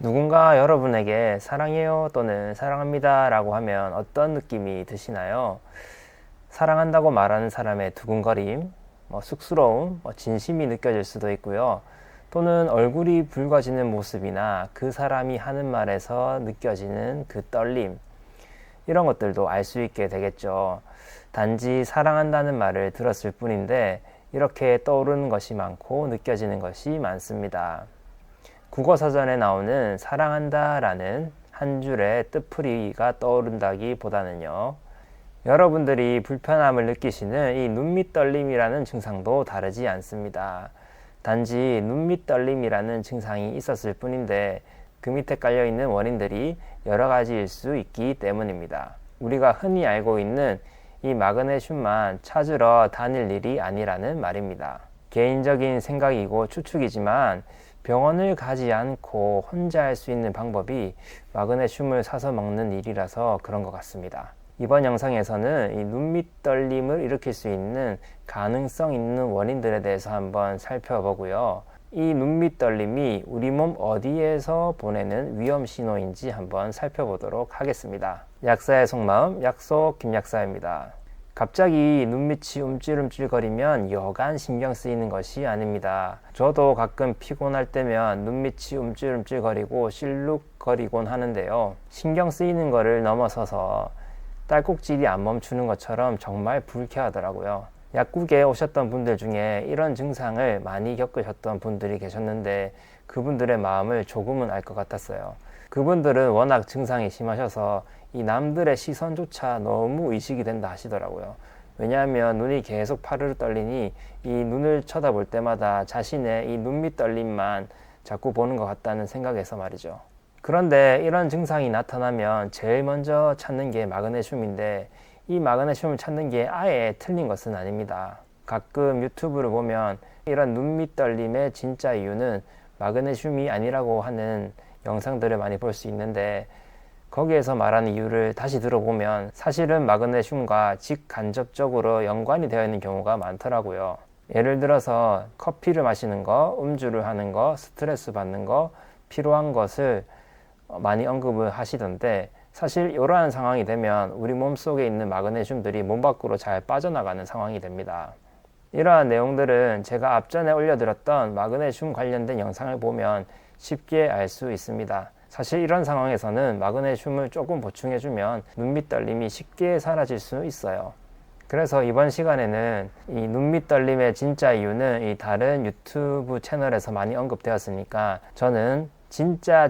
누군가 여러분에게 사랑해요 또는 사랑합니다 라고 하면 어떤 느낌이 드시나요? 사랑한다고 말하는 사람의 두근거림, 쑥스러움, 진심이 느껴질 수도 있고요. 또는 얼굴이 붉어지는 모습이나 그 사람이 하는 말에서 느껴지는 그 떨림, 이런 것들도 알 수 있게 되겠죠. 단지 사랑한다는 말을 들었을 뿐인데 이렇게 떠오르는 것이 많고 느껴지는 것이 많습니다. 국어사전에 나오는 사랑한다 라는 한 줄의 뜻풀이가 떠오른다기보다는요, 여러분들이 불편함을 느끼시는 이 눈밑 떨림이라는 증상도 다르지 않습니다. 단지 눈밑 떨림이라는 증상이 있었을 뿐인데 그 밑에 깔려있는 원인들이 여러 가지일 수 있기 때문입니다. 우리가 흔히 알고 있는 이 마그네슘만 찾으러 다닐 일이 아니라는 말입니다. 개인적인 생각이고 추측이지만 병원을 가지 않고 혼자 할 수 있는 방법이 마그네슘을 사서 먹는 일이라서 그런 것 같습니다. 이번 영상에서는 이 눈밑 떨림을 일으킬 수 있는 가능성 있는 원인들에 대해서 한번 살펴보고요. 이 눈밑 떨림이 우리 몸 어디에서 보내는 위험 신호인지 한번 살펴보도록 하겠습니다. 약사의 속마음, 약속 김약사입니다. 갑자기 눈밑이 움찔움찔거리면 여간 신경 쓰이는 것이 아닙니다. 저도 가끔 피곤할 때면 눈밑이 움찔움찔거리고 실룩거리곤 하는데요. 신경 쓰이는 거를 넘어서서 딸꾹질이 안 멈추는 것처럼 정말 불쾌하더라고요. 약국에 오셨던 분들 중에 이런 증상을 많이 겪으셨던 분들이 계셨는데 그분들의 마음을 조금은 알 것 같았어요. 그분들은 워낙 증상이 심하셔서 이 남들의 시선조차 너무 의식이 된다 하시더라고요. 왜냐하면 눈이 계속 파르르 떨리니 이 눈을 쳐다볼 때마다 자신의 이 눈밑 떨림만 자꾸 보는 것 같다는 생각에서 말이죠. 그런데 이런 증상이 나타나면 제일 먼저 찾는 게 마그네슘인데 이 마그네슘을 찾는 게 아예 틀린 것은 아닙니다. 가끔 유튜브를 보면 이런 눈밑 떨림의 진짜 이유는 마그네슘이 아니라고 하는 영상들을 많이 볼 수 있는데 거기에서 말하는 이유를 다시 들어보면 사실은 마그네슘과 직간접적으로 연관이 되어 있는 경우가 많더라고요. 예를 들어서 커피를 마시는 거, 음주를 하는 거, 스트레스 받는 거, 피로한 것을 많이 언급을 하시던데 사실 이러한 상황이 되면 우리 몸속에 있는 마그네슘들이 몸 밖으로 잘 빠져나가는 상황이 됩니다. 이러한 내용들은 제가 앞전에 올려드렸던 마그네슘 관련된 영상을 보면 쉽게 알 수 있습니다. 사실 이런 상황에서는 마그네슘을 조금 보충해주면 눈밑 떨림이 쉽게 사라질 수 있어요. 그래서 이번 시간에는 이 눈밑 떨림의 진짜 이유는 이 다른 유튜브 채널에서 많이 언급되었으니까 저는 진짜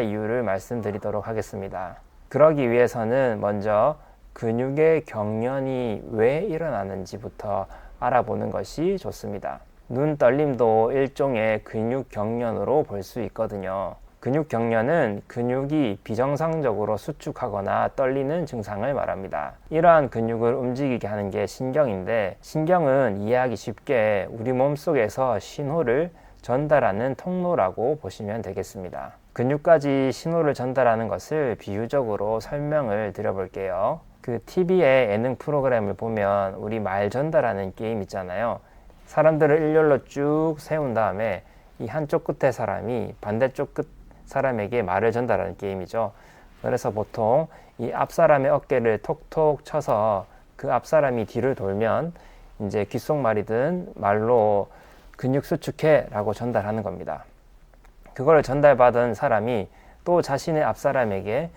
이유를 말씀드리도록 하겠습니다. 그러기 위해서는 먼저 근육의 경련이 왜 일어나는지부터 알아보는 것이 좋습니다. 눈 떨림도 일종의 근육 경련으로 볼 수 있거든요. 근육 경련은 근육이 비정상적으로 수축하거나 떨리는 증상을 말합니다. 이러한 근육을 움직이게 하는 게 신경인데 신경은 이해하기 쉽게 우리 몸속에서 신호를 전달하는 통로라고 보시면 되겠습니다. 근육까지 신호를 전달하는 것을 비유적으로 설명을 드려볼게요. 그 TV의 예능 프로그램을 보면 우리 말 전달하는 게임 있잖아요. 사람들을 일렬로 쭉 세운 다음에 이 한쪽 끝의 사람이 반대쪽 끝 사람에게 말을 전달하는 게임이죠. 그래서 보통 이 앞사람의 어깨를 톡톡 쳐서 그 앞사람이 뒤를 돌면 이제 귓속말이든 말로 근육 수축해 라고 전달하는 겁니다. 그걸 전달받은 사람이 또 자신의 앞사람에게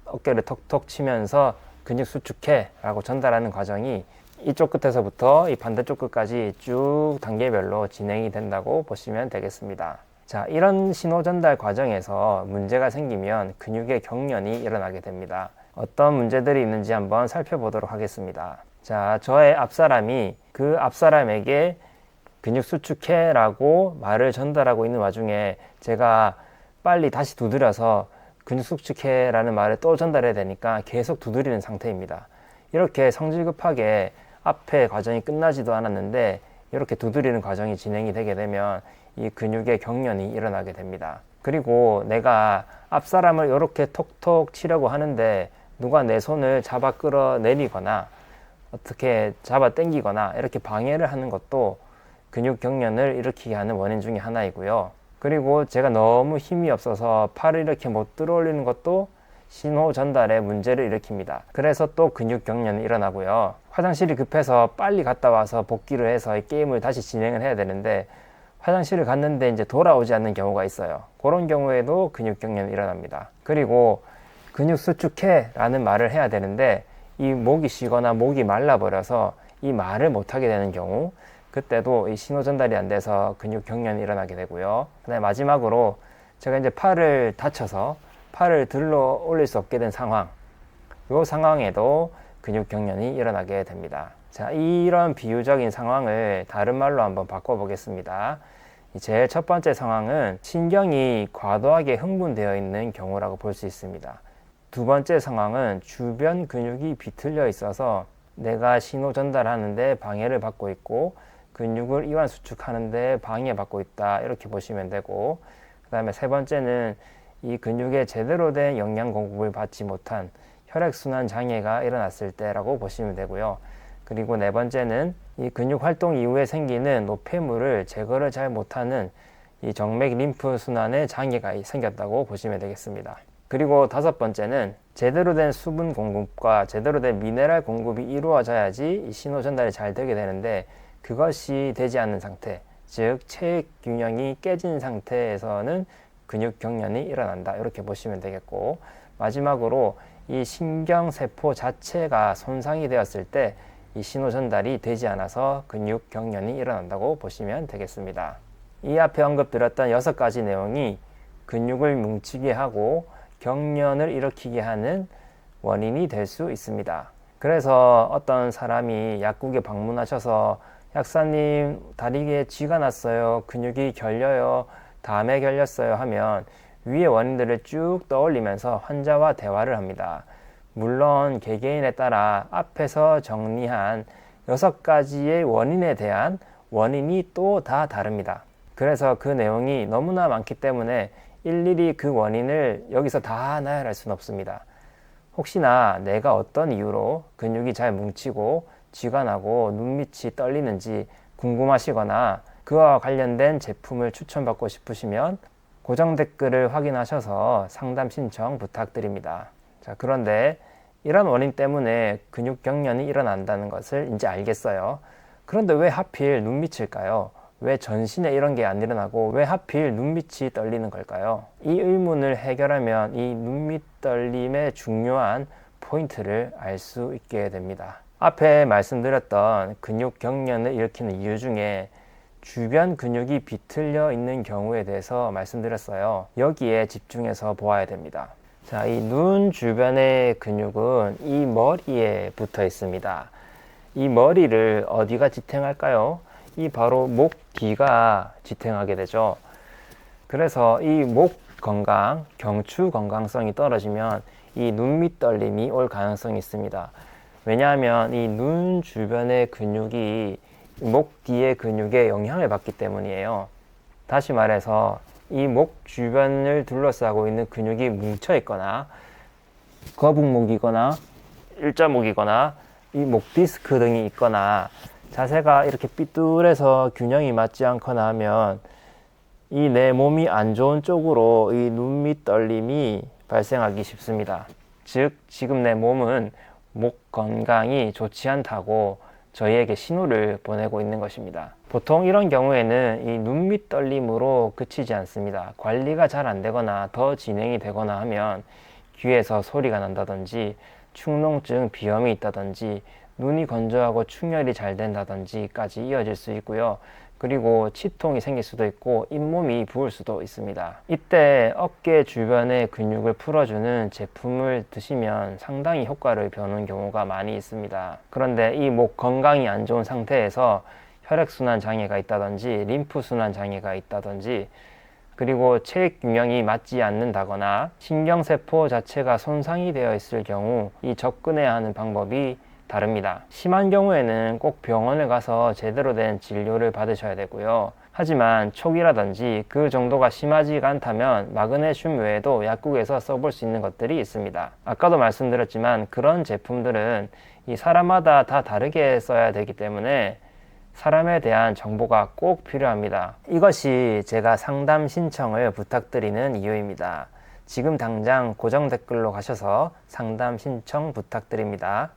어깨를 톡톡 치면서 근육 수축해 라고 전달하는 과정이 이쪽 끝에서부터 이 반대쪽 끝까지 쭉 단계별로 진행이 된다고 보시면 되겠습니다. 자, 이런 신호 전달 과정에서 문제가 생기면 근육의 경련이 일어나게 됩니다. 어떤 문제들이 있는지 한번 살펴보도록 하겠습니다. 자, 저의 앞사람이 그 앞사람에게 근육 수축해 라고 말을 전달하고 있는 와중에 제가 빨리 다시 두드려서 근육 수축해 라는 말을 또 전달해야 되니까 계속 두드리는 상태입니다. 이렇게 성질급하게 앞에 과정이 끝나지도 않았는데 이렇게 두드리는 과정이 진행이 되게 되면 이 근육의 경련이 일어나게 됩니다. 그리고 내가 앞사람을 이렇게 톡톡 치려고 하는데 누가 내 손을 잡아 끌어내리거나 어떻게 잡아 당기거나 이렇게 방해를 하는 것도 근육 경련을 일으키게 하는 원인 중에 하나이고요. 그리고 제가 너무 힘이 없어서 팔을 이렇게 못 들어 올리는 것도 신호 전달에 문제를 일으킵니다. 그래서 또 근육 경련이 일어나고요. 화장실이 급해서 빨리 갔다 와서 복귀를 해서 이 게임을 다시 진행을 해야 되는데 화장실을 갔는데 이제 돌아오지 않는 경우가 있어요. 그런 경우에도 근육 경련이 일어납니다. 그리고 근육 수축해 라는 말을 해야 되는데 이 목이 쉬거나 목이 말라버려서 이 말을 못하게 되는 경우, 그때도 이 신호 전달이 안 돼서 근육 경련이 일어나게 되고요. 그다음에 마지막으로 제가 이제 팔을 다쳐서 팔을 들러 올릴 수 없게 된 상황, 이 상황에도 근육 경련이 일어나게 됩니다. 자, 이런 비유적인 상황을 다른 말로 한번 바꿔보겠습니다. 제일 첫 번째 상황은 신경이 과도하게 흥분되어 있는 경우라고 볼 수 있습니다. 두 번째 상황은 주변 근육이 비틀려 있어서 내가 신호 전달하는데 방해를 받고 있고 근육을 이완 수축하는데 방해받고 있다, 이렇게 보시면 되고, 그 다음에 세 번째는 이 근육에 제대로 된 영양 공급을 받지 못한 혈액순환 장애가 일어났을 때라고 보시면 되고요. 그리고 네 번째는 이 근육 활동 이후에 생기는 노폐물을 제거를 잘 못하는 이 정맥 림프 순환에 장애가 생겼다고 보시면 되겠습니다. 그리고 다섯 번째는 제대로 된 수분 공급과 제대로 된 미네랄 공급이 이루어져야지 이 신호 전달이 잘 되게 되는데 그것이 되지 않는 상태, 즉 체액 균형이 깨진 상태에서는 근육 경련이 일어난다, 이렇게 보시면 되겠고, 마지막으로 이 신경세포 자체가 손상이 되었을 때 이 신호 전달이 되지 않아서 근육 경련이 일어난다고 보시면 되겠습니다. 이 앞에 언급드렸던 6가지 내용이 근육을 뭉치게 하고 경련을 일으키게 하는 원인이 될 수 있습니다. 그래서 어떤 사람이 약국에 방문하셔서 약사님, 다리에 쥐가 났어요, 근육이 결려요, 담에 결렸어요 하면 위의 원인들을 쭉 떠올리면서 환자와 대화를 합니다. 물론 개개인에 따라 앞에서 정리한 6가지의 원인에 대한 원인이 또 다 다릅니다. 그래서 그 내용이 너무나 많기 때문에 일일이 그 원인을 여기서 다 나열할 수는 없습니다. 혹시나 내가 어떤 이유로 근육이 잘 뭉치고 쥐가 나고 눈밑이 떨리는지 궁금하시거나 그와 관련된 제품을 추천받고 싶으시면 고정 댓글을 확인하셔서 상담 신청 부탁드립니다. 자, 그런데 이런 원인 때문에 근육 경련이 일어난다는 것을 이제 알겠어요. 그런데 왜 하필 눈밑일까요? 왜 전신에 이런 게 안 일어나고 왜 하필 눈밑이 떨리는 걸까요? 이 의문을 해결하면 이 눈밑 떨림의 중요한 포인트를 알 수 있게 됩니다. 앞에 말씀드렸던 근육 경련을 일으키는 이유 중에 주변 근육이 비틀려 있는 경우에 대해서 말씀드렸어요. 여기에 집중해서 보아야 됩니다. 자, 이 눈 주변의 근육은 이 머리에 붙어 있습니다. 이 머리를 어디가 지탱할까요? 이 바로 목 뒤가 지탱하게 되죠. 그래서 이 목 건강, 경추 건강성이 떨어지면 이 눈밑 떨림이 올 가능성이 있습니다. 왜냐하면 이 눈 주변의 근육이 목 뒤의 근육에 영향을 받기 때문이에요. 다시 말해서 이 목 주변을 둘러싸고 있는 근육이 뭉쳐 있거나 거북목이거나 일자목이거나 이 목 디스크 등이 있거나 자세가 이렇게 삐뚤해서 균형이 맞지 않거나 하면 이 내 몸이 안 좋은 쪽으로 이 눈밑 떨림이 발생하기 쉽습니다. 즉 지금 내 몸은 목 건강이 좋지 않다고 저희에게 신호를 보내고 있는 것입니다. 보통 이런 경우에는 이 눈밑 떨림으로 그치지 않습니다. 관리가 잘 안 되거나 더 진행이 되거나 하면 귀에서 소리가 난다든지 축농증 비염이 있다든지 눈이 건조하고 충혈이 잘 된다든지까지 이어질 수 있고요. 그리고 치통이 생길 수도 있고 잇몸이 부을 수도 있습니다. 이때 어깨 주변의 근육을 풀어주는 제품을 드시면 상당히 효과를 보는 경우가 많이 있습니다. 그런데 이 목 건강이 안 좋은 상태에서 혈액순환 장애가 있다든지 림프순환 장애가 있다든지 그리고 체액 균형이 맞지 않는다거나 신경세포 자체가 손상이 되어 있을 경우 이 접근해야 하는 방법이 다릅니다. 심한 경우에는 꼭 병원을 가서 제대로 된 진료를 받으셔야 되고요. 하지만 초기라든지 그 정도가 심하지가 않다면 마그네슘 외에도 약국에서 써볼 수 있는 것들이 있습니다. 아까도 말씀드렸지만 그런 제품들은 이 사람마다 다 다르게 써야 되기 때문에 사람에 대한 정보가 꼭 필요합니다. 이것이 제가 상담 신청을 부탁드리는 이유입니다. 지금 당장 고정 댓글로 가셔서 상담 신청 부탁드립니다.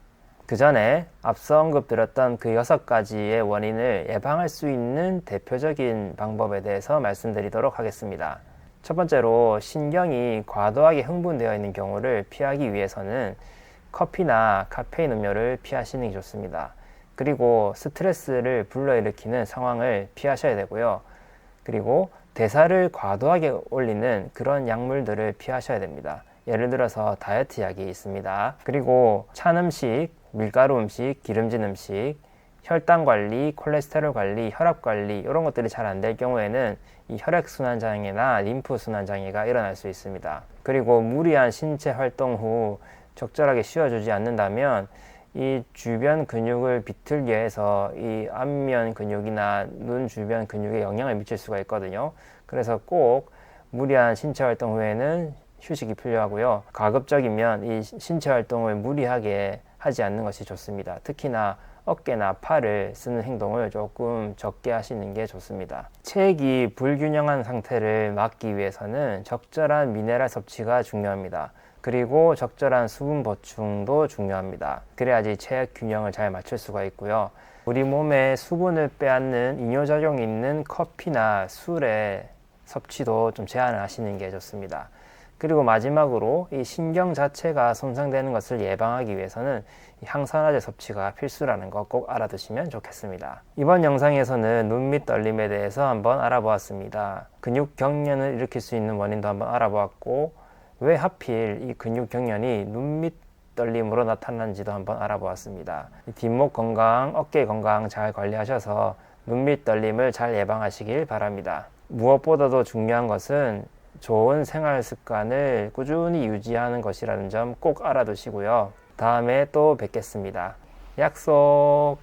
그 전에 앞서 언급드렸던 그 6가지의 원인을 예방할 수 있는 대표적인 방법에 대해서 말씀드리도록 하겠습니다. 첫 번째로 신경이 과도하게 흥분되어 있는 경우를 피하기 위해서는 커피나 카페인 음료를 피하시는 게 좋습니다. 그리고 스트레스를 불러일으키는 상황을 피하셔야 되고요. 그리고 대사를 과도하게 올리는 그런 약물들을 피하셔야 됩니다. 예를 들어서 다이어트 약이 있습니다. 그리고 찬 음식, 밀가루 음식, 기름진 음식, 혈당 관리, 콜레스테롤 관리, 혈압 관리 이런 것들이 잘 안 될 경우에는 이 혈액순환 장애나 림프순환 장애가 일어날 수 있습니다. 그리고 무리한 신체 활동 후 적절하게 쉬어주지 않는다면 이 주변 근육을 비틀게 해서 이 안면 근육이나 눈 주변 근육에 영향을 미칠 수가 있거든요. 그래서 꼭 무리한 신체 활동 후에는 휴식이 필요하고요. 가급적이면 이 신체 활동을 무리하게 하지 않는 것이 좋습니다. 특히나 어깨나 팔을 쓰는 행동을 조금 적게 하시는 게 좋습니다. 체액이 불균형한 상태를 막기 위해서는 적절한 미네랄 섭취가 중요합니다. 그리고 적절한 수분 보충도 중요합니다. 그래야지 체액 균형을 잘 맞출 수가 있고요. 우리 몸에 수분을 빼앗는 이뇨작용이 있는 커피나 술의 섭취도 좀 제한을 하시는 게 좋습니다. 그리고 마지막으로 이 신경 자체가 손상되는 것을 예방하기 위해서는 항산화제 섭취가 필수라는 거 꼭 알아두시면 좋겠습니다. 이번 영상에서는 눈 밑 떨림에 대해서 한번 알아보았습니다. 근육 경련을 일으킬 수 있는 원인도 한번 알아보았고 왜 하필 이 근육 경련이 눈 밑 떨림으로 나타나는지도 한번 알아보았습니다. 뒷목 건강, 어깨 건강 잘 관리하셔서 눈 밑 떨림을 잘 예방하시길 바랍니다. 무엇보다도 중요한 것은 좋은 생활 습관을 꾸준히 유지하는 것이라는 점 꼭 알아두시고요. 다음에 또 뵙겠습니다. 약속!